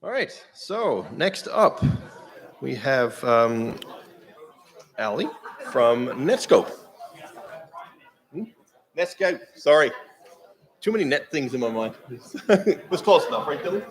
All right, so next up, we have Ali from Netscope. Netscope, sorry. Too many net things in my mind. It was close enough, right, Billy?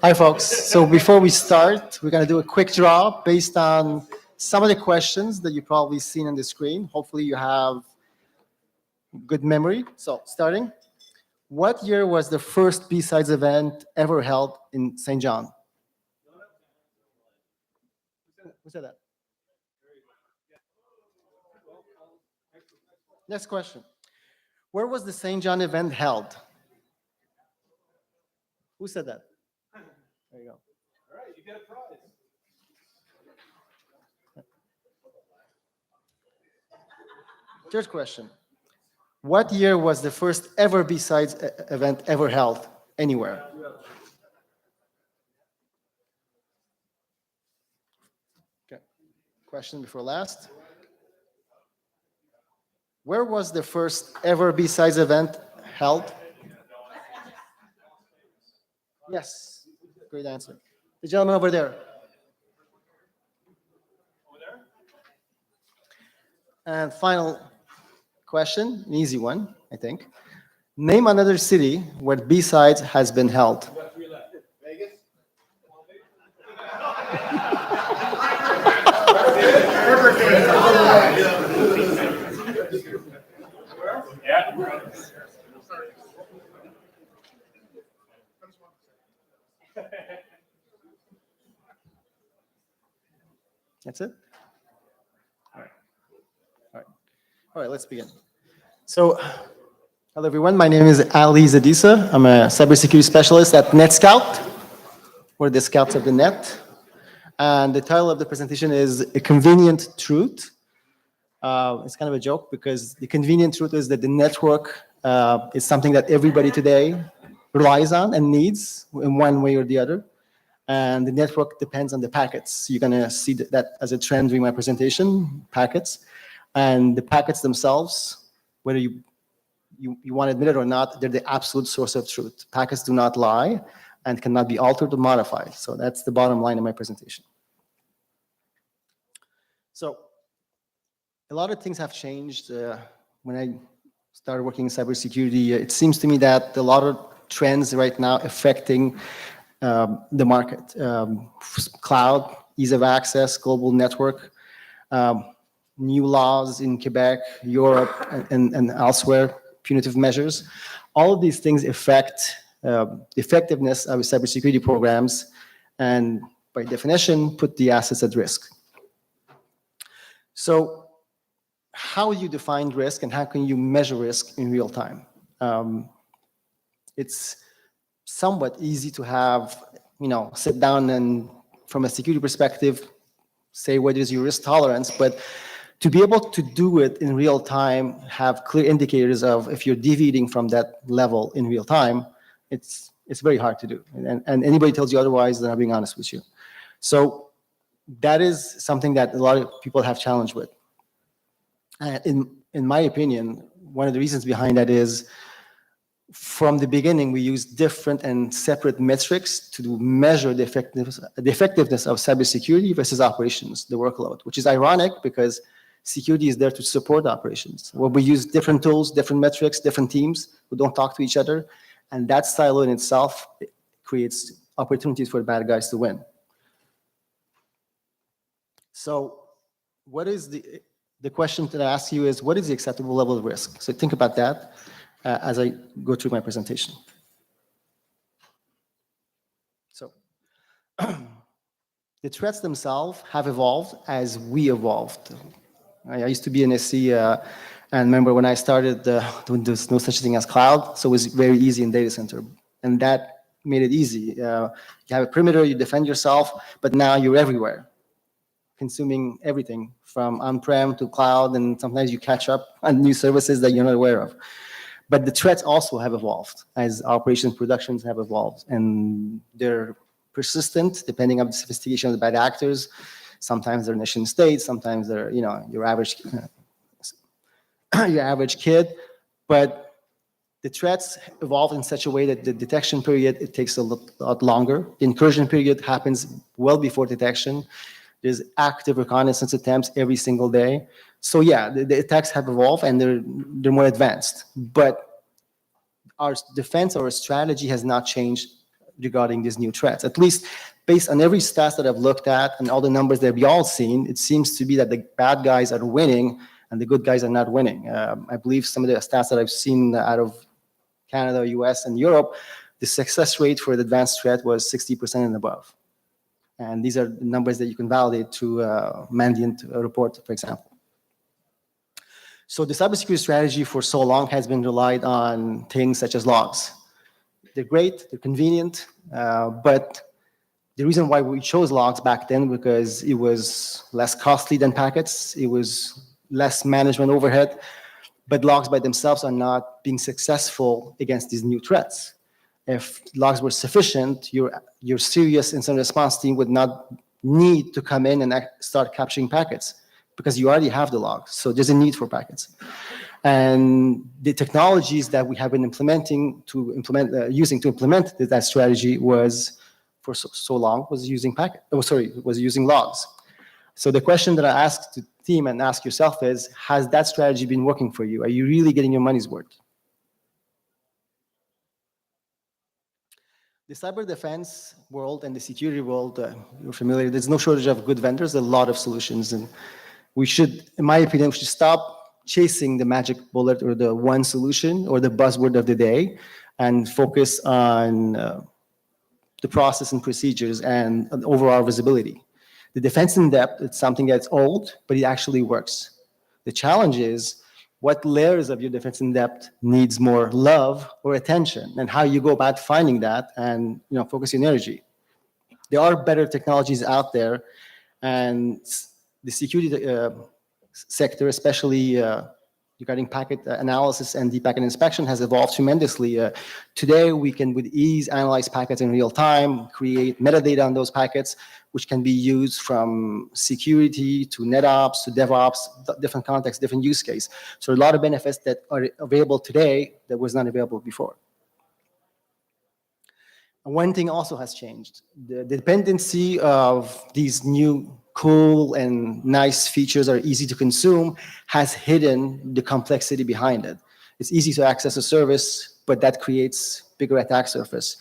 Hi, folks. So before we start, we're going to do a quick draw based on some of the questions that you've probably seen on the screen. Hopefully you have good memory. So starting, what year was the first BSides event ever held in St. John? Who said that? Next question. Where was the St. John event held? Who said that? There you go. All right, you get a prize. Third question. What year was the first ever BSides event ever held anywhere? Okay. Question before last. Where was the first ever BSides event held? Yes. Great answer. The gentleman over there. And final question, an easy one, I think. Name another city where BSides has been held. Vegas? That's it? All right. All right. All right, let's begin. So, hello everyone. My name is Ali Zadissa. I'm a cybersecurity specialist at NetScout. We're the scouts of the net. And the title of the presentation is A Convenient Truth. It's kind of a joke because the convenient truth is that the network is something that everybody today relies on and needs in one way or the other. And the network depends on the packets. You're going to see that as a trend during my presentation, packets. And the packets themselves, whether you want to admit it or not, they're the absolute source of truth. Packets do not lie and cannot be altered or modified. So that's the bottom line of my presentation. So a lot of things have changed. When I started working in cybersecurity, it seems to me that a lot of trends right now affecting the market. Cloud, ease of access, global network, new laws in Quebec, Europe, and elsewhere, punitive measures. All of these things affect the effectiveness of cybersecurity programs and, by definition, put the assets at risk. So how do you define risk and how can you measure risk in real time? It's somewhat easy to have, sit down and from a security perspective, say what is your risk tolerance, but to be able to do it in real time, have clear indicators of if you're deviating from that level in real time, it's very hard to do. And anybody tells you otherwise, they're not being honest with you. So that is something that a lot of people have challenged with. In my opinion, one of the reasons behind that is from the beginning, we used different and separate metrics to measure the effectiveness of cybersecurity versus operations, the workload, which is ironic because security is there to support operations. Well, we use different tools, different metrics, different teams who don't talk to each other, and that silo in itself creates opportunities for bad guys to win. So what is the question that I ask you is, what is the acceptable level of risk? So think about that as I go through my presentation. So the threats themselves have evolved as we evolved. I used to be an SC, and remember when I started, there's no such thing as cloud, so it was very easy in data center. And that made it easy. You have a perimeter, you defend yourself, but now you're everywhere, consuming everything from on-prem to cloud, and sometimes you catch up on new services that you're not aware of. But the threats also have evolved as operations productions have evolved, and they're persistent depending on the sophistication of the bad actors. Sometimes they're nation states, sometimes they're your average kid. But The threats evolve in such a way that the detection period, it takes a lot longer. The incursion period happens well before detection. There's active reconnaissance attempts every single day. So yeah, the attacks have evolved and they're more advanced. But our defense or our strategy has not changed regarding these new threats. At least based on every stats that I've looked at and all the numbers that we all seen, it seems to be that the bad guys are winning and the good guys are not winning. I believe some of the stats that I've seen out of Canada, US, and Europe, the success rate for the advanced threat was 60% and above. And these are the numbers that you can validate through Mandiant report, for example. So the cybersecurity strategy for so long has been relied on things such as logs. They're great, they're convenient, but the reason why we chose logs back then because it was less costly than packets, it was less management overhead, but logs by themselves are not being successful against these new threats. If logs were sufficient, your serious incident response team would not need to come in and start capturing packets because you already have the logs. So there's a need for packets. And the technologies that we have been using to implement that strategy was for so long was using logs. So the question that I asked the team and ask yourself is, has that strategy been working for you? Are you really getting your money's worth? The cyber defense world and the security world, you're familiar, there's no shortage of good vendors, there's a lot of solutions. And we should, in my opinion, we should stop chasing the magic bullet or the one solution or the buzzword of the day and focus on the process and procedures and overall visibility. The defense in depth, it's something that's old, but it actually works. The challenge is what layers of your defense in depth needs more love or attention and how you go about finding that and focus your energy. There are better technologies out there and the security sector, especially regarding packet analysis and deep packet inspection, has evolved tremendously. Today, we can with ease analyze packets in real time, create metadata on those packets, which can be used from security to NetOps to DevOps, different contexts, different use case. So a lot of benefits that are available today that was not available before. One thing also has changed. The dependency of these new cool and nice features are easy to consume has hidden the complexity behind it. It's easy to access a service, but that creates bigger attack surface.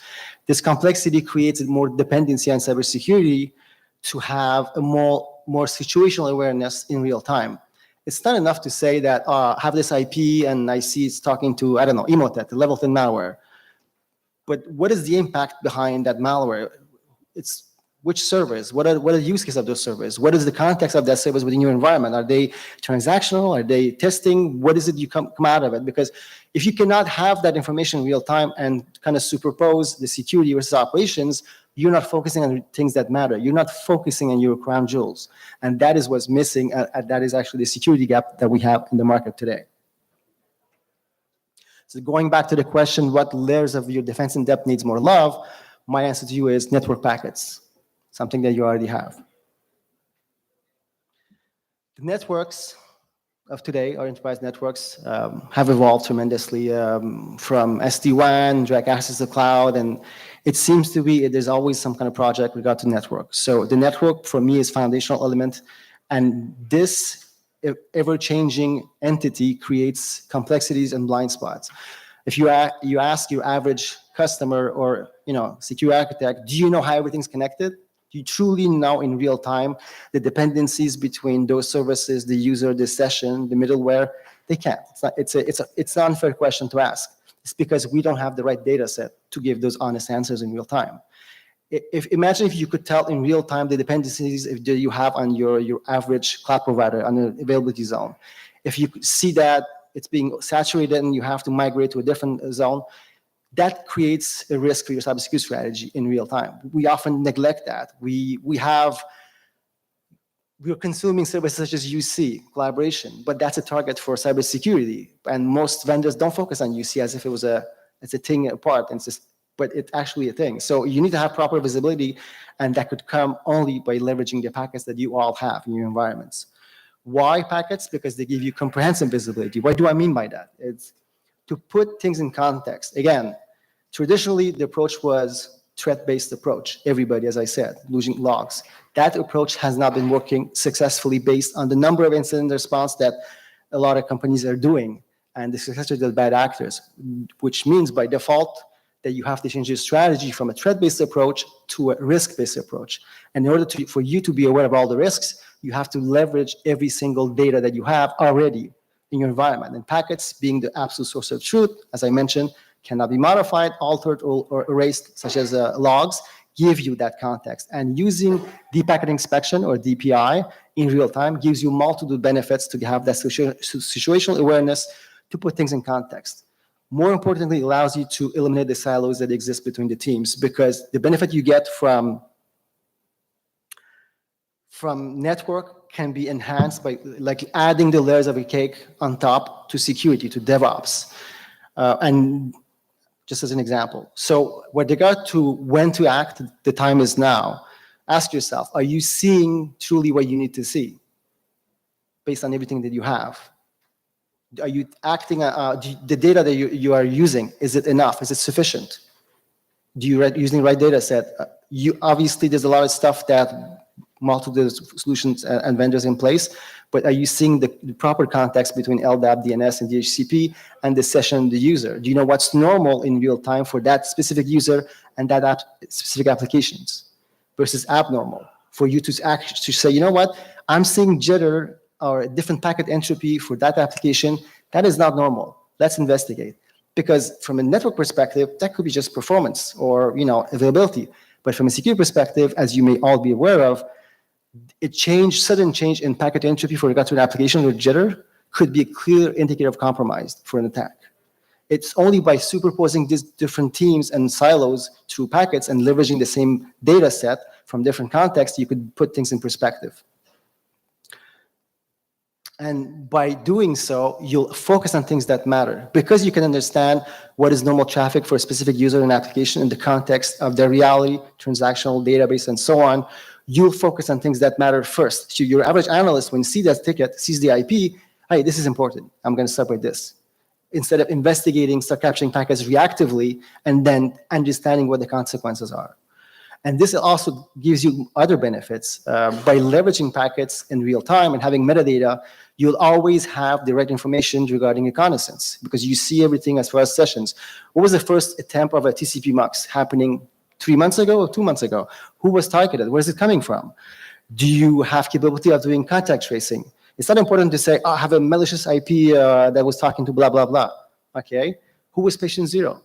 This complexity creates more dependency on cybersecurity to have a more situational awareness in real time. It's not enough to say that I have this IP and I see it's talking to, I don't know, Emotet, the level 10 malware. But what is the impact behind that malware? It's which servers? What are the use cases of those servers? What is the context of that service within your environment? Are they transactional? Are they testing? What is it you come out of it? Because if you cannot have that information in real time and kind of superpose the security versus operations, you're not focusing on things that matter. You're not focusing on your crown jewels. And that is what's missing. That is actually the security gap that we have in the market today. So going back to the question, what layers of your defense in depth needs more love? My answer to you is network packets, something that you already have. The networks of today, our enterprise networks, have evolved tremendously from SD-WAN, direct access to the cloud, and it seems to be there's always some kind of project regard to network. So the network for me is foundational element, and this ever-changing entity creates complexities and blind spots. If you ask your average customer or secure architect, do you know how everything's connected? Do you truly know in real time the dependencies between those services, the user, the session, the middleware? They can't. It's an unfair question to ask. It's because we don't have the right data set to give those honest answers in real time. Imagine if you could tell in real time the dependencies that you have on your average cloud provider on an availability zone. If you see that it's being saturated and you have to migrate to a different zone, that creates a risk for your cybersecurity strategy in real time. We often neglect that. We're consuming services such as UC, collaboration, but that's a target for cybersecurity. And most vendors don't focus on UC as if it's a thing apart, but it's actually a thing. So you need to have proper visibility, and that could come only by leveraging the packets that you all have in your environments. Why packets? Because they give you comprehensive visibility. What do I mean by that? It's to put things in context. Again, traditionally, the approach was threat-based approach. Everybody, as I said, losing logs. That approach has not been working successfully based on the number of incident response that a lot of companies are doing and the success rate of bad actors, which means by default that you have to change your strategy from a threat-based approach to a risk-based approach. And in order for you to be aware of all the risks, you have to leverage every single data that you have already in your environment. And packets, being the absolute source of truth, as I mentioned, cannot be modified, altered, or erased, such as logs, give you that context. And using deep packet inspection, or DPI, in real time gives you multiple benefits to have that situational awareness to put things in context. More importantly, it allows you to eliminate the silos that exist between the teams, because the benefit you get from network can be enhanced by like adding the layers of a cake on top to security, to DevOps. And just as an example. So with regard to when to act, the time is now. Ask yourself, are you seeing truly what you need to see based on everything that you have? Are you acting, the data that you are using, is it enough? Is it sufficient? Do you using the right data set? Obviously, there's a lot of stuff that multiple solutions and vendors in place, but are you seeing the proper context between LDAP, DNS, and DHCP and the session of the user? Do you know what's normal in real time for that specific user and that specific applications versus abnormal? For you to say, you know what, I'm seeing jitter or a different packet entropy for that application. That is not normal. Let's investigate. Because from a network perspective, that could be just performance or availability. But from a security perspective, as you may all be aware of, sudden change in packet entropy for regard to an application or jitter could be a clear indicator of compromise for an attack. It's only by superposing these different teams and silos through packets and leveraging the same data set from different contexts, you could put things in perspective. And by doing so, you'll focus on things that matter. Because you can understand what is normal traffic for a specific user and application in the context of their reality, transactional database, and so on, you'll focus on things that matter first. So your average analyst, when you see that ticket, sees the IP, hey, this is important. I'm going to start with this. Instead of investigating, start capturing packets reactively, and then understanding what the consequences are. And this also gives you other benefits. By leveraging packets in real time and having metadata, you'll always have the right information regarding reconnaissance because you see everything as far as sessions. What was the first attempt of a TCP MUX happening 3 months ago or 2 months ago? Who was targeted? Where is it coming from? Do you have capability of doing contact tracing? It's not important to say, oh, I have a malicious IP that was talking to blah, blah, blah. Okay, who was patient zero?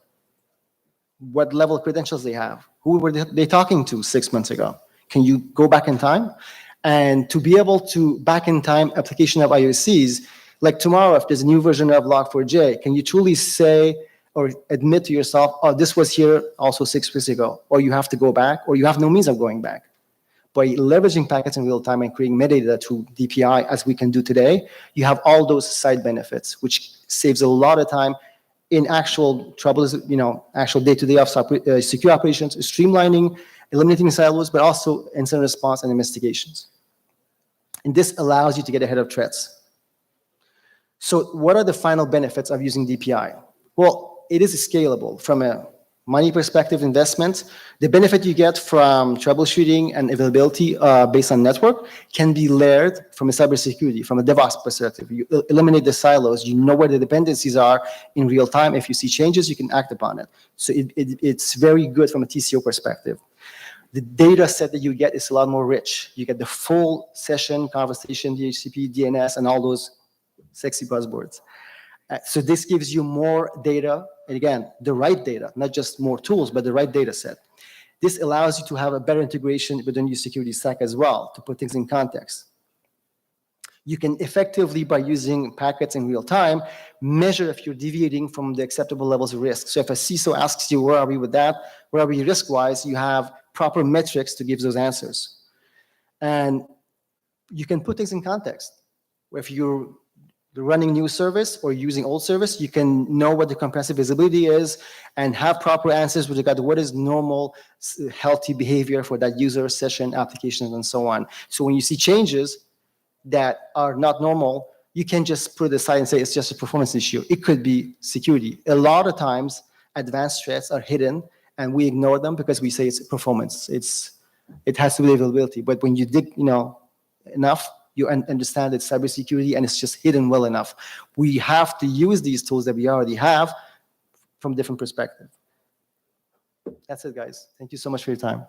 What level of credentials they have? Who were they talking to 6 months ago? Can you go back in time? And to be able to back in time application of IOCs, like tomorrow, if there's a new version of Log4j, can you truly say or admit to yourself, oh, this was here also 6 weeks ago, or you have to go back, or you have no means of going back? By leveraging packets in real time and creating metadata through DPI, as we can do today, you have all those side benefits, which saves a lot of time in actual troubles, actual day-to-day of secure operations, streamlining, eliminating silos, but also incident response and investigations. And this allows you to get ahead of threats. So what are the final benefits of using DPI? Well, it is scalable from a money perspective investment. The benefit you get from troubleshooting and availability based on network can be layered from a cybersecurity, from a DevOps perspective. You eliminate the silos. You know where the dependencies are in real time. If you see changes, you can act upon it. So it's very good from a TCO perspective. The data set that you get is a lot more rich. You get the full session, conversation, DHCP, DNS, and all those sexy buzzwords. So this gives you more data, and again, the right data, not just more tools, but the right data set. This allows you to have a better integration within your security stack as well, to put things in context. You can effectively, by using packets in real time, measure if you're deviating from the acceptable levels of risk. So if a CISO asks you, where are we with that? Where are we risk-wise? You have proper metrics to give those answers. And you can put things in context. If you're running new service or using old service, you can know what the comprehensive visibility is and have proper answers with regard to what is normal, healthy behavior for that user, session, applications, and so on. So when you see changes that are not normal, you can just put it aside and say it's just a performance issue. It could be security. A lot of times, advanced threats are hidden, and we ignore them because we say it's performance. It has to be availability. But when you dig, enough, you understand it's cybersecurity, and it's just hidden well enough. We have to use these tools that we already have from different perspectives. That's it, guys. Thank you so much for your time.